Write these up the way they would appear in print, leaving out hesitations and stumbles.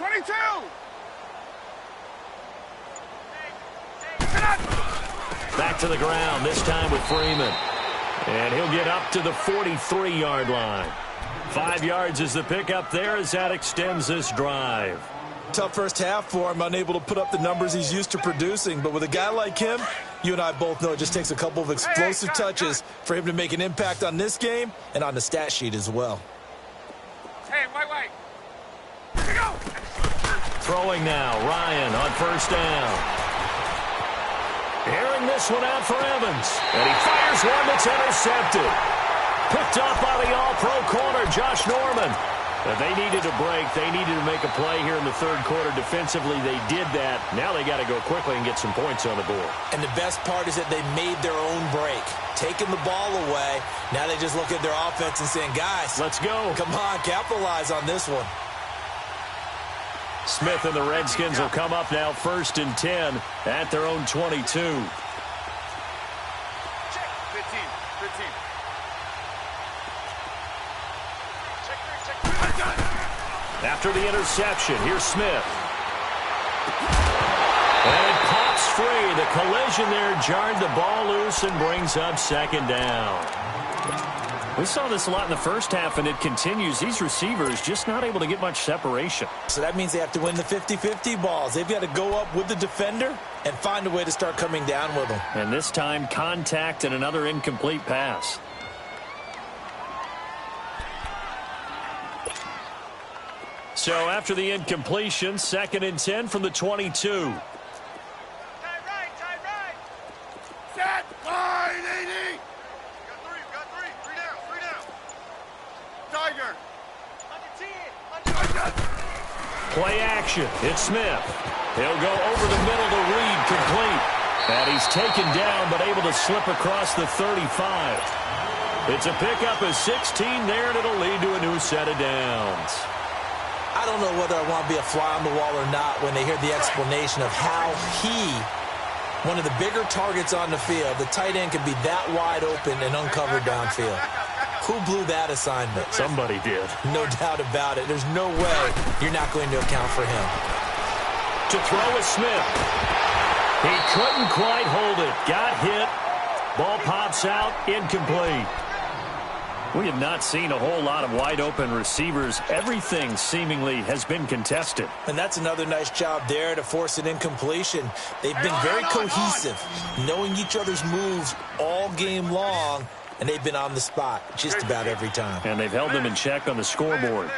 22! Back to the ground, this time with Freeman. And he'll get up to the 43-yard line. 5 yards is the pickup there as that extends this drive. Tough first half for him, unable to put up the numbers he's used to producing. But with a guy like him, you and I both know it just takes a couple of explosive touches for him to make an impact on this game and on the stat sheet as well. Hey, wait. Here we go! Throwing now, Ryan on first down. Airing this one out for Evans. And he fires one that's intercepted. Picked up by the all-pro corner, Josh Norman. But they needed a break. They needed to make a play here in the third quarter. Defensively, they did that. Now they got to go quickly and get some points on the board. And the best part is that they made their own break. Taking the ball away. Now they just look at their offense and saying, guys, let's go. Come on, capitalize on this one. Smith and the Redskins will come up now 1st and 10 at their own 22. Check. 15. After the interception, here's Smith. And it pops free. The collision there jarred the ball loose and brings up 2nd down. We saw this a lot in the first half, and it continues. These receivers just not able to get much separation. So that means they have to win the 50-50 balls. They've got to go up with the defender and find a way to start coming down with them. And this time, contact and another incomplete pass. So after the incompletion, 2nd and 10 from the 22. Tight right. Set. Line, 80. Got three down. Tiger. Play action. It's Smith. He'll go over the middle to Reed, complete. And he's taken down, but able to slip across the 35. It's a pickup of 16 there, and it'll lead to a new set of downs. I don't know whether I want to be a fly on the wall or not when they hear the explanation of how one of the bigger targets on the field, the tight end can be that wide open and uncovered downfield. Who blew that assignment? Somebody did. No doubt about it. There's no way you're not going to account for him. To throw is Smith. He couldn't quite hold it. Got hit. Ball pops out. Incomplete. We have not seen a whole lot of wide-open receivers. Everything seemingly has been contested. And that's another nice job there to force an incompletion. They've been very cohesive, knowing each other's moves all game long, and they've been on the spot just about every time. And they've held them in check on the scoreboard.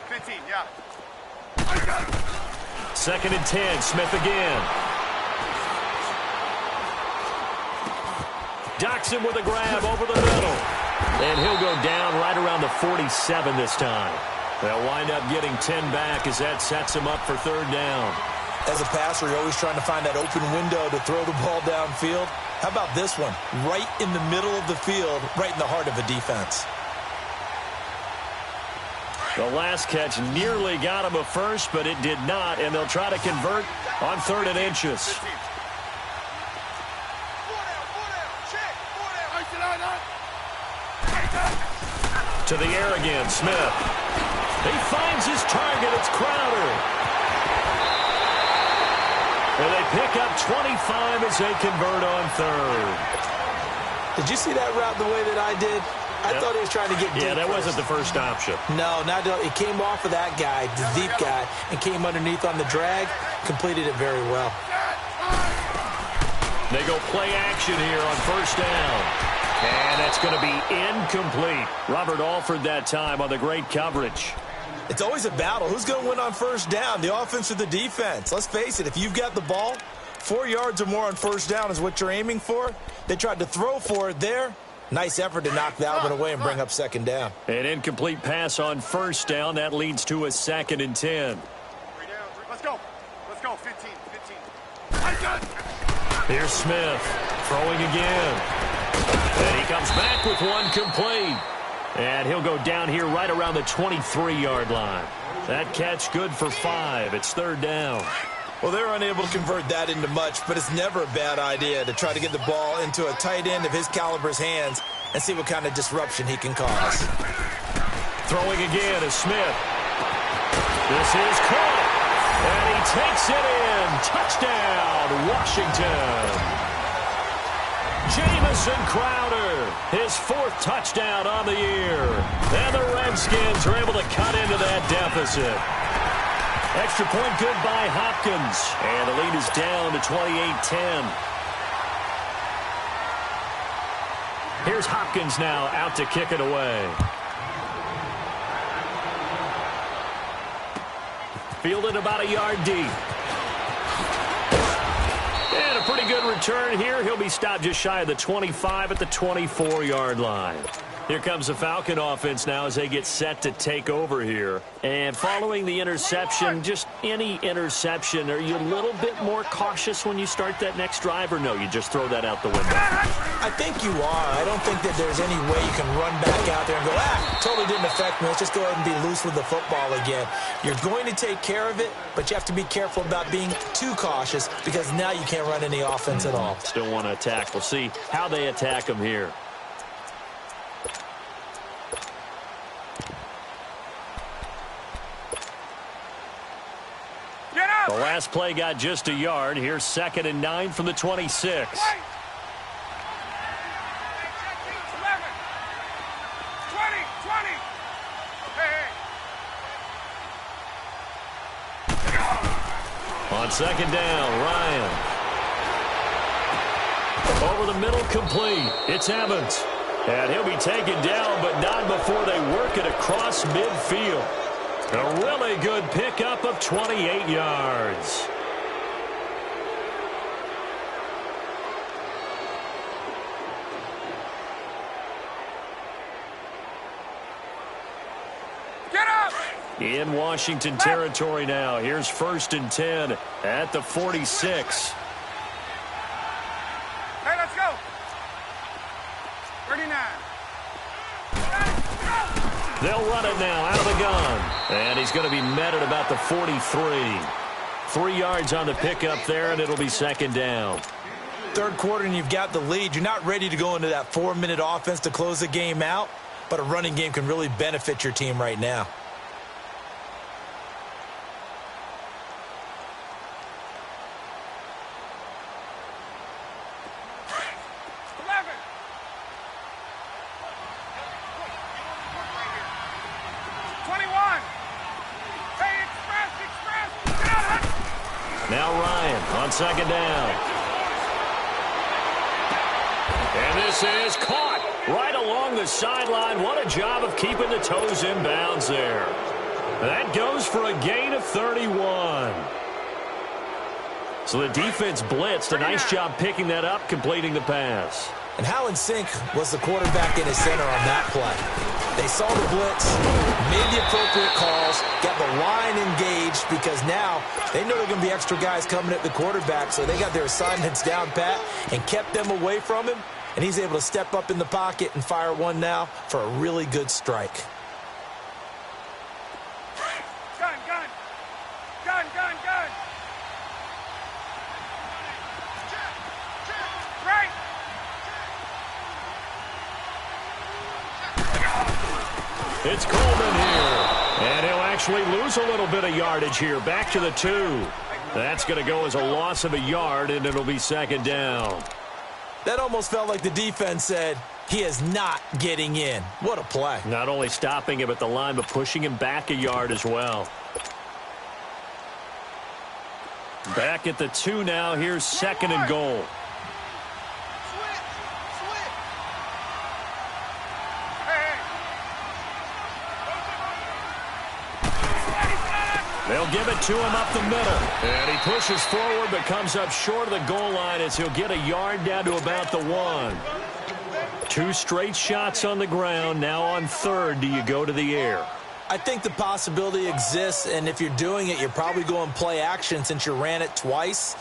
15, yeah. 2nd and 10, Smith again. Docks him with a grab over the middle. And he'll go down right around the 47 this time. They'll wind up getting 10 back as that sets him up for 3rd down. As a passer, you're always trying to find that open window to throw the ball downfield. How about this one? Right in the middle of the field, right in the heart of a defense. The last catch nearly got him a first, but it did not, and they'll try to convert on 3rd and inches. To the air again, Smith. He finds his target. It's Crowder. And they pick up 25 as they convert on 3rd. Did you see that route the way that I did? I thought he was trying to get deep. Yeah, that wasn't the first option. No, not it came off of that guy, the deep guy, and came underneath on the drag. Completed it very well. They go play action here on 1st down. And that's going to be incomplete. Robert Alford that time on the great coverage. It's always a battle. Who's going to win on 1st down, the offense or the defense? Let's face it, if you've got the ball, 4 yards or more on 1st down is what you're aiming for. They tried to throw for it there. Nice effort to knock that one away and bring up 2nd down. An incomplete pass on 1st down. That leads to a 2nd and 10. Let's go. 15. Here's Smith throwing again. And he comes back with one complete. And he'll go down here right around the 23-yard line. That catch good for 5. It's 3rd down. Well, they're unable to convert that into much, but it's never a bad idea to try to get the ball into a tight end of his caliber's hands and see what kind of disruption he can cause. Throwing again is Smith. This is caught. And he takes it in. Touchdown, Washington. Jamison Crowder, his 4th touchdown on the year. And the Redskins are able to cut into that deficit. Extra point good by Hopkins. And the lead is down to 28-10. Here's Hopkins now out to kick it away. Fielded about a yard deep. And a pretty good return here. He'll be stopped just shy of the 25 at the 24-yard line. Here comes the Falcon offense now as they get set to take over here. And following the interception, just any interception, are you a little bit more cautious when you start that next drive, or no, you just throw that out the window? I think you are. I don't think that there's any way you can run back out there and go, totally didn't affect me. Let's just go ahead and be loose with the football again. You're going to take care of it, but you have to be careful about being too cautious because now you can't run any offense at all. Still want to attack. We'll see how they attack him here. The last play got just a yard. Here's 2nd and 9 from the 26. 11. 20, 20. Hey. On 2nd down, Ryan. Over the middle, complete. It's Evans. And he'll be taken down, but not before they work it across midfield. A really good pickup of 28 yards. Get up! In Washington territory now. Here's 1st and 10 at the 46. Hey, let's go. 39. They'll run it now out of the gun. And he's going to be met at about the 43. 3 yards on the pickup there, and it'll be 2nd down. 3rd quarter and you've got the lead. You're not ready to go into that 4-minute offense to close the game out, but a running game can really benefit your team right now. Now Ryan on 2nd down. And this is caught right along the sideline. What a job of keeping the toes in bounds there. That goes for a gain of 31. So the defense blitzed. A nice job picking that up, completing the pass. And how in sync was the quarterback in his center on that play? They saw the blitz, made the appropriate calls, got the line engaged because now they know there are going to be extra guys coming at the quarterback, so they got their assignments down pat and kept them away from him, and he's able to step up in the pocket and fire one now for a really good strike. Gun, gun. Gun, gun, gun. Right. It's Coleman here. And he'll actually lose a little bit of yardage here. Back to the 2. That's going to go as a loss of a yard, and it'll be 2nd down. That almost felt like the defense said, he is not getting in. What a play. Not only stopping him at the line, but pushing him back a yard as well. Back at the 2 now. Here's 2nd and goal. They'll give it to him up the middle. And he pushes forward but comes up short of the goal line as he'll get a yard down to about the 1. 2 straight shots on the ground. Now on 3rd, do you go to the air? I think the possibility exists, and if you're doing it, you're probably going play action since you ran it twice.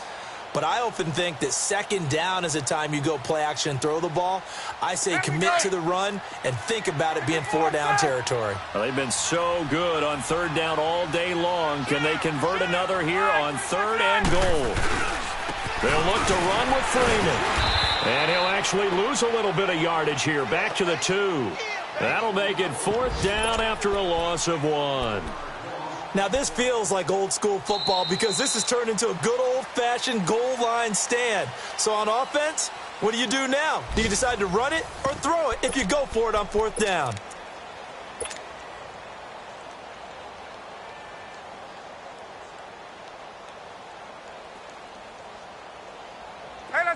But I often think that 2nd down is the time you go play action and throw the ball. I say commit to the run and think about it being 4-down territory. Well, they've been so good on 3rd down all day long. Can they convert another here on 3rd and goal? They'll look to run with Freeman. And he'll actually lose a little bit of yardage here. Back to the 2. That'll make it 4th down after a loss of 1. Now, this feels like old-school football because this has turned into a good old-fashioned goal line stand. So on offense, what do you do now? Do you decide to run it or throw it if you go for it on 4th down?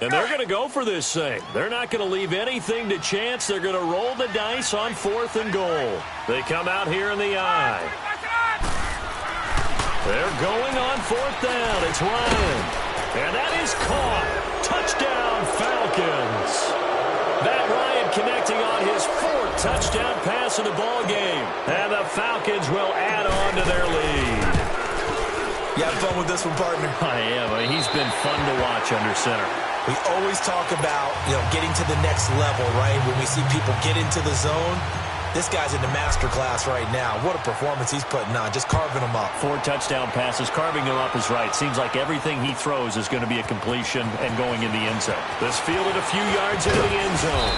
And they're going to go for this thing. They're not going to leave anything to chance. They're going to roll the dice on 4th and goal. They come out here in the eye. They're going on 4th down. It's Ryan. And that is caught. Touchdown, Falcons. Matt Ryan connecting on his 4th touchdown pass of the ball game. And the Falcons will add on to their lead. You having fun with this one, partner? I am. I mean, he's been fun to watch under center. We always talk about, getting to the next level, right? When we see people get into the zone, this guy's in the master class right now. What a performance he's putting on, just carving them up. 4 touchdown passes, carving them up is right. Seems like everything he throws is going to be a completion and going in the end zone. This fielded a few yards into the end zone.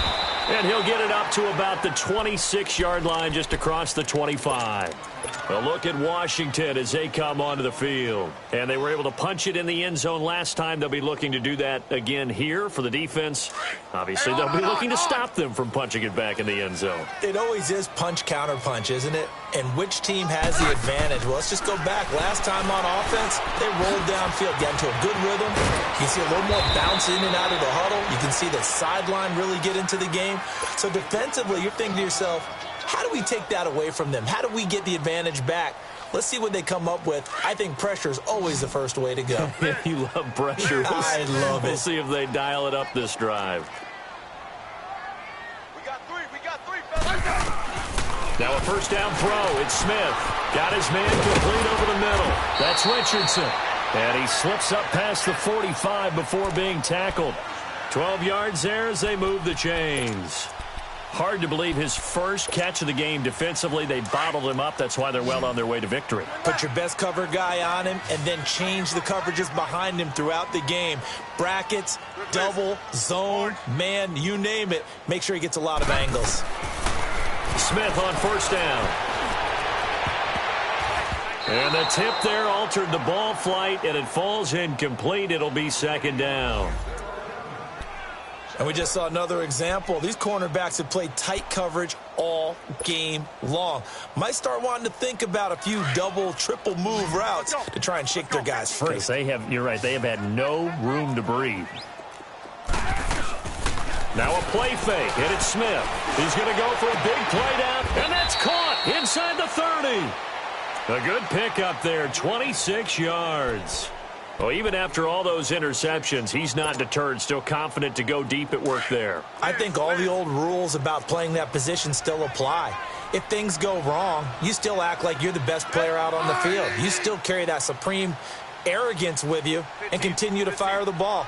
And he'll get it up to about the 26-yard line, just across the 25. A look at Washington as they come onto the field. And they were able to punch it in the end zone last time. They'll be looking to do that again here for the defense. Obviously, they'll be looking to stop them from punching it back in the end zone. It always is punch, counter punch, isn't it? And which team has the advantage? Well, let's just go back. Last time on offense, they rolled downfield, got into a good rhythm. You can see a little more bounce in and out of the huddle. You can see the sideline really get into the game. So defensively, you're thinking to yourself, how do we take that away from them? How do we get the advantage back? Let's see what they come up with. I think pressure is always the first way to go. You love pressure. I love it. We'll see if they dial it up this drive. We got three, fellas. Now a 1st down throw. It's Smith. Got his man complete over the middle. That's Richardson. And he slips up past the 45 before being tackled. 12 yards there as they move the chains. Hard to believe his first catch of the game defensively. They bottled him up. That's why they're well on their way to victory. Put your best cover guy on him and then change the coverages behind him throughout the game. Brackets, double, zone, man, you name it. Make sure he gets a lot of angles. Smith on 1st down. And the tip there altered the ball flight, and it falls incomplete. It'll be 2nd down. And we just saw another example. These cornerbacks have played tight coverage all game long. Might start wanting to think about a few double, triple move routes to try and shake their guys free. You're right, they have had no room to breathe. Now a play fake, and it's Smith. He's going to go for a big play down, and that's caught inside the 30. A good pickup there, 26 yards. Well, even after all those interceptions, he's not deterred, still confident to go deep at work there. I think all the old rules about playing that position still apply. If things go wrong, you still act like you're the best player out on the field. You still carry that supreme arrogance with you and continue to fire the ball.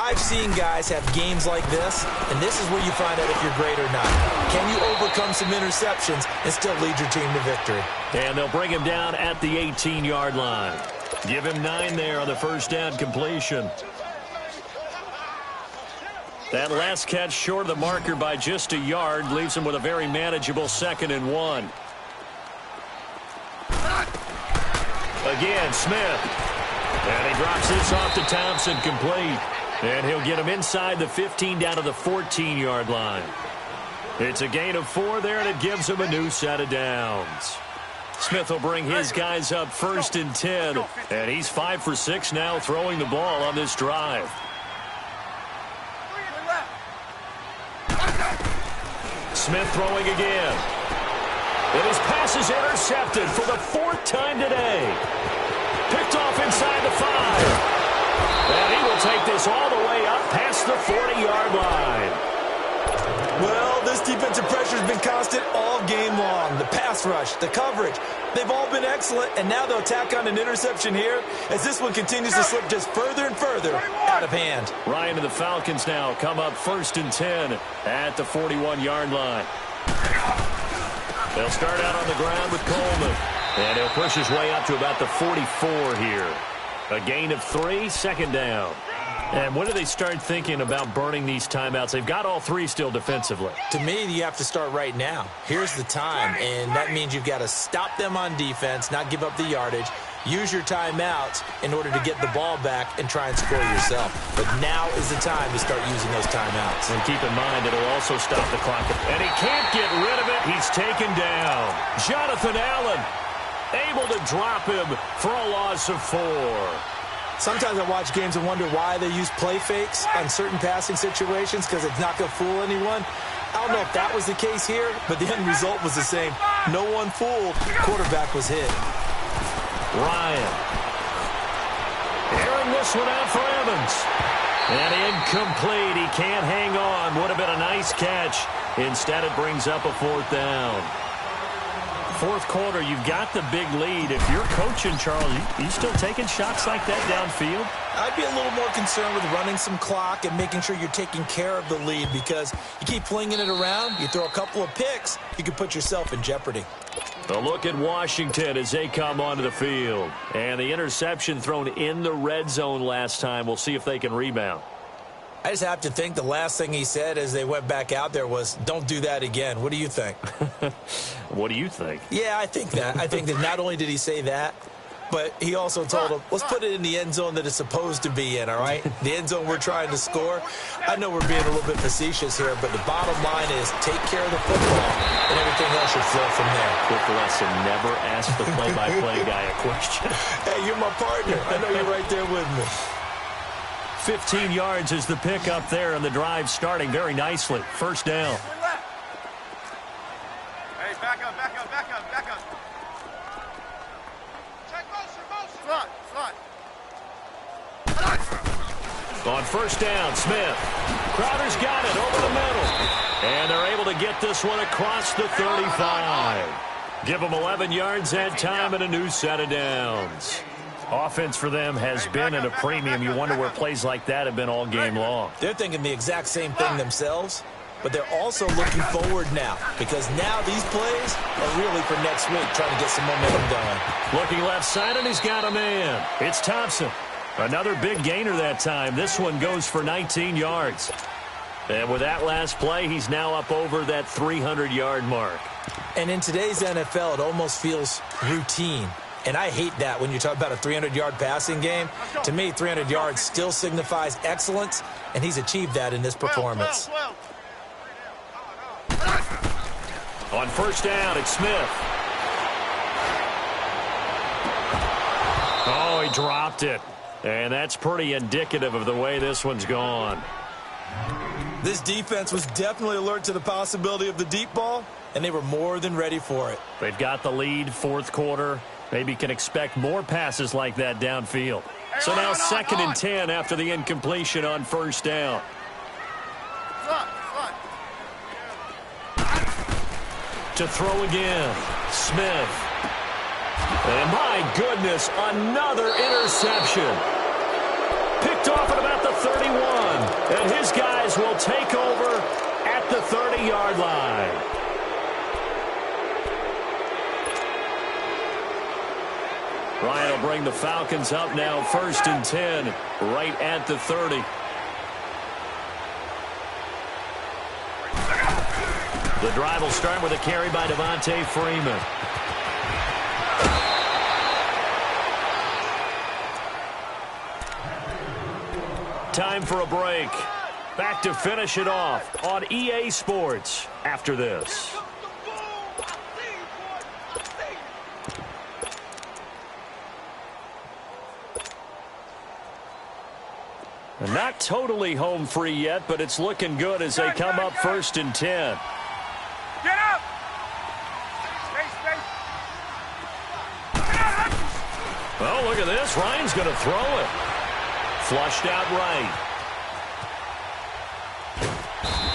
I've seen guys have games like this, and this is where you find out if you're great or not. Can you overcome some interceptions and still lead your team to victory? And they'll bring him down at the 18-yard line. Give him 9 there on the 1st down completion. That last catch short of the marker by just a yard leaves him with a very manageable 2nd and 1. Again, Smith. And he drops this off to Thompson complete. And he'll get him inside the 15 down to the 14-yard line. It's a gain of 4 there, and it gives him a new set of downs. Smith will bring his guys up 1st and 10. And he's 5 for 6 now throwing the ball on this drive. Smith throwing again. And his pass is intercepted for the 4th time today. Picked off inside the 5. And he will take this all the way up past the 40-yard line. Well, this defensive pressure has been constant all game long. The pass rush, the coverage, they've all been excellent, and now they'll tack on an interception here as this one continues to slip just further and further out of hand. Ryan and the Falcons now come up 1st and 10 at the 41-yard line. They'll start out on the ground with Coleman, and he'll push his way up to about the 44 here. A gain of 3, 2nd down. And when do they start thinking about burning these timeouts? They've got all three still defensively. To me, you have to start right now. Here's the time, and that means you've got to stop them on defense, not give up the yardage, use your timeouts in order to get the ball back and try and score yourself. But now is the time to start using those timeouts. And keep in mind, it'll also stop the clock. And he can't get rid of it. He's taken down. Jonathan Allen able to drop him for a loss of 4. Sometimes I watch games and wonder why they use play fakes on certain passing situations because it's not going to fool anyone. I don't know if that was the case here, but the end result was the same. No one fooled. Quarterback was hit. Ryan. Airing this one out for Evans. And incomplete. He can't hang on. Would have been a nice catch. Instead, it brings up a 4th down. Fourth quarter, you've got the big lead. If you're coaching, Charles, you still taking shots like that downfield? I'd be a little more concerned with running some clock and making sure you're taking care of the lead because you keep flinging it around, you throw a couple of picks, you can put yourself in jeopardy. A look at Washington as they come onto the field. And the interception thrown in the red zone last time. We'll see if they can rebound. I just have to think the last thing he said as they went back out there was, don't do that again. What do you think? What do you think? Yeah, I think that. I think that not only did he say that, but he also told him, let's put it in the end zone that it's supposed to be in, all right? The end zone we're trying to score. I know we're being a little bit facetious here, but the bottom line is take care of the football, and everything else should flow from there. Quick lesson, never ask the play-by-play guy a question. Hey, you're my partner. I know you're right there with me. 15 yards is the pick up there, and the drive starting very nicely. First down. Hey, back up, back up, back up, back up. Check motion. Slot. On first down, Smith. Crowder's got it over the middle. And they're able to get this one across the 35. Give them 11 yards that time and a new set of downs. Offense for them has been at a premium. You wonder where plays like that have been all game long. They're thinking the exact same thing themselves, but they're also looking forward now because now these plays are really for next week, trying to get some momentum going. Looking left side, and he's got a man. It's Thompson. Another big gainer that time. This one goes for 19 yards. And with that last play, he's now up over that 300-yard mark. And in today's NFL, it almost feels routine. And I hate that when you talk about a 300-yard passing game. To me, 300 yards still signifies excellence, and he's achieved that in this performance. On first down, it's Smith. Oh, he dropped it. And that's pretty indicative of the way this one's gone. This defense was definitely alert to the possibility of the deep ball, and they were more than ready for it. They've got the lead, fourth quarter. Maybe can expect more passes like that downfield. So now 2nd and 10 after the incompletion on first down. To throw again, Smith. And my goodness, another interception. Picked off at about the 31. And his guys will take over at the 30-yard line. Ryan will bring the Falcons up now 1st and 10 right at the 30. The drive will start with a carry by Devontae Freeman. Time for a break. Back to finish it off on EA Sports after this. And not totally home free yet, but it's looking good as they come up 1st and 10. Get up! Space. Oh, look at this. Ryan's going to throw it. Flushed out right.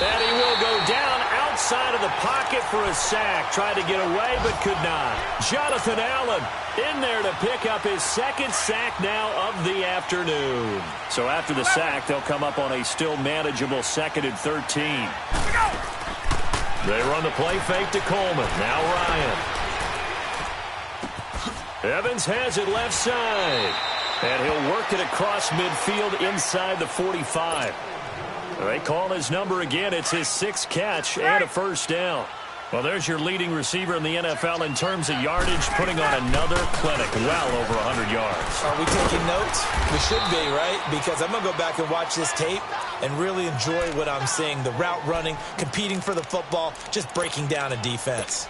And he will go down outside of the pocket for a sack. Tried to get away, but could not. Jonathan Allen in there to pick up his 2nd sack now of the afternoon. So after the sack, they'll come up on a still manageable 2nd and 13. They run the play fake to Coleman. Now Ryan. Evans has it left side. And he'll work it across midfield inside the 45. They call his number again. It's his 6th catch and a first down. Well, there's your leading receiver in the NFL in terms of yardage, putting on another clinic, well over 100 yards. Are we taking notes? We should be, right? Because I'm going to go back and watch this tape and really enjoy what I'm seeing. The route running, competing for the football, just breaking down a defense.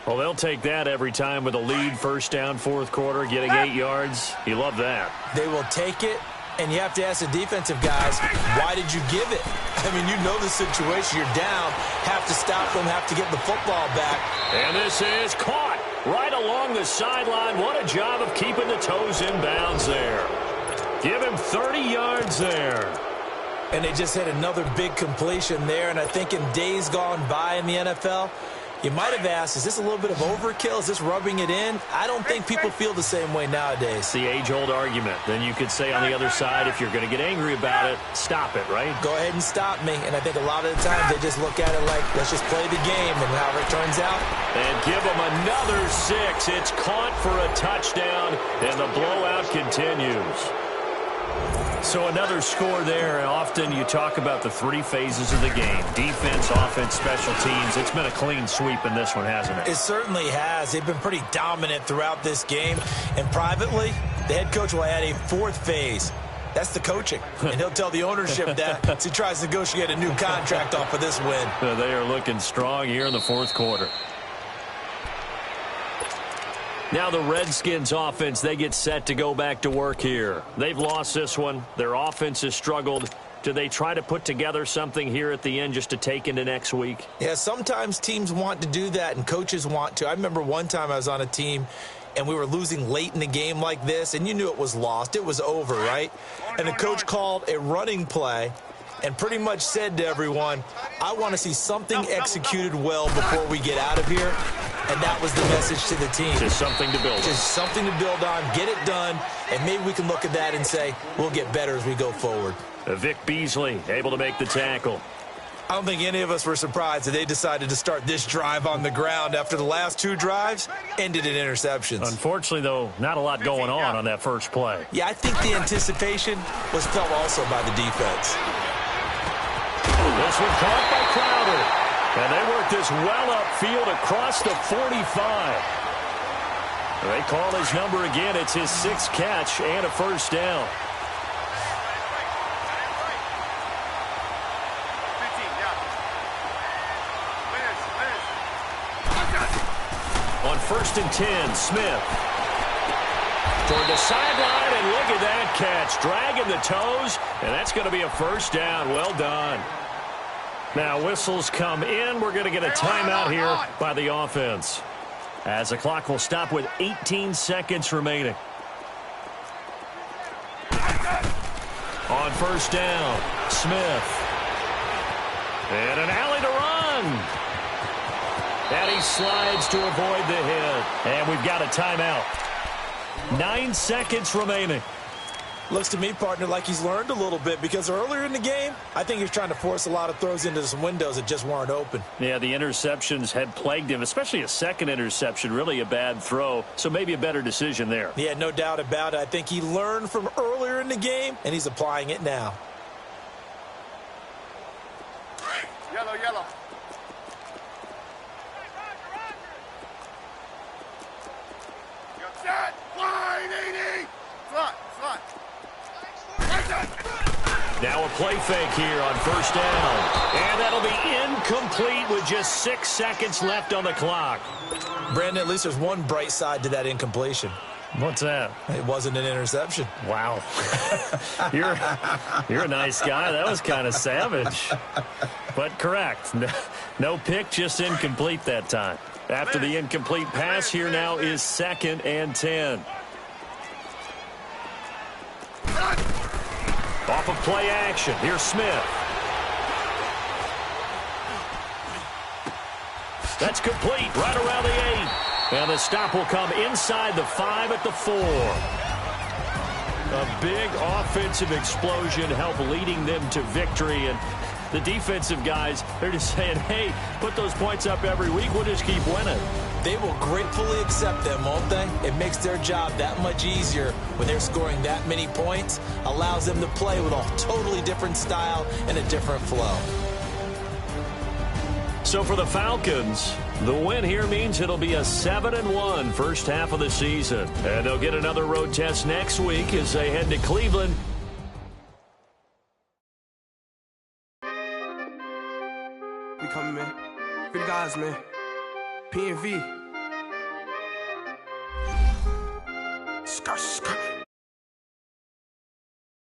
Well, they'll take that every time with a lead, first down, fourth quarter, getting 8 yards. You love that. They will take it. And you have to ask the defensive guys, why did you give it? I mean, you know the situation. You're down. Have to stop them. Have to get the football back. And this is caught right along the sideline. What a job of keeping the toes in bounds there. Give him 30 yards there. And they just hit another big completion there. And I think in days gone by in the NFL, you might have asked, is this a little bit of overkill? Is this rubbing it in? I don't think people feel the same way nowadays. It's the age-old argument. Then you could say on the other side, if you're going to get angry about it, stop it, right? Go ahead and stop me. And I think a lot of the times they just look at it like, let's just play the game, and however it turns out. And give them another 6. It's caught for a touchdown, and the blowout continues. So another score there, and often you talk about the 3 phases of the game. Defense, offense, special teams. It's been a clean sweep in this one, hasn't it? It certainly has. They've been pretty dominant throughout this game. And privately, the head coach will add a 4th phase. That's the coaching. And he'll tell the ownership that as he tries to negotiate a new contract off of this win. They are looking strong here in the fourth quarter. Now the Redskins offense, they get set to go back to work here. They've lost this one. Their offense has struggled. Do they try to put together something here at the end just to take into next week? Yeah, sometimes teams want to do that and coaches want to. I remember one time I was on a team and we were losing late in the game like this, and you knew it was lost. It was over, right? And the coach called a running play and pretty much said to everyone, I want to see something executed well before we get out of here. And that was the message to the team. Just something to build on. Just something to build on, get it done, and maybe we can look at that and say, we'll get better as we go forward. Vic Beasley able to make the tackle. I don't think any of us were surprised that they decided to start this drive on the ground after the last 2 drives ended in interceptions. Unfortunately, though, not a lot going on that first play. Yeah, I think the anticipation was felt also by the defense. This one caught by Crowder. And they work this well upfield across the 45. They call his number again. It's his 6th catch and a first down. On 1st and 10, Smith. Toward the sideline, and look at that catch. Dragging the toes, and that's going to be a first down. Well done. Now whistles come in. We're going to get a timeout here by the offense, as the clock will stop with 18 seconds remaining. On 1st down, Smith. And an alley to run. And he slides to avoid the hit. And we've got a timeout. 9 seconds remaining. Looks to me, partner, like he's learned a little bit, because earlier in the game, I think he's trying to force a lot of throws into some windows that just weren't open. Yeah, the interceptions had plagued him, especially a second interception, really a bad throw. So maybe a better decision there. Yeah, no doubt about it. I think he learned from earlier in the game, and he's applying it now. Yellow, yellow. Set. Line 80. Slot, slot. Now a play fake here on 1st down. And that'll be incomplete with just 6 seconds left on the clock. Brandon, at least there's one bright side to that incompletion. What's that? It wasn't an interception. Wow. You're a nice guy. That was kind of savage. But correct. No pick, just incomplete that time. After the incomplete pass, here now is 2nd and 10. Off of play action. Here's Smith. That's complete right around the 8. And the stop will come inside the 5 at the 4. A big offensive explosion help leading them to victory. And The defensive guys, they're just saying, hey, put those points up every week. We'll just keep winning. They will gratefully accept them, won't they? It makes their job that much easier when they're scoring that many points. Allows them to play with a totally different style and a different flow. So for the Falcons, the win here means it'll be a 7-1 first half of the season. And they'll get another road test next week as they head to Cleveland. We coming, man. Free the guys, man. PNV. Skirt, skirt.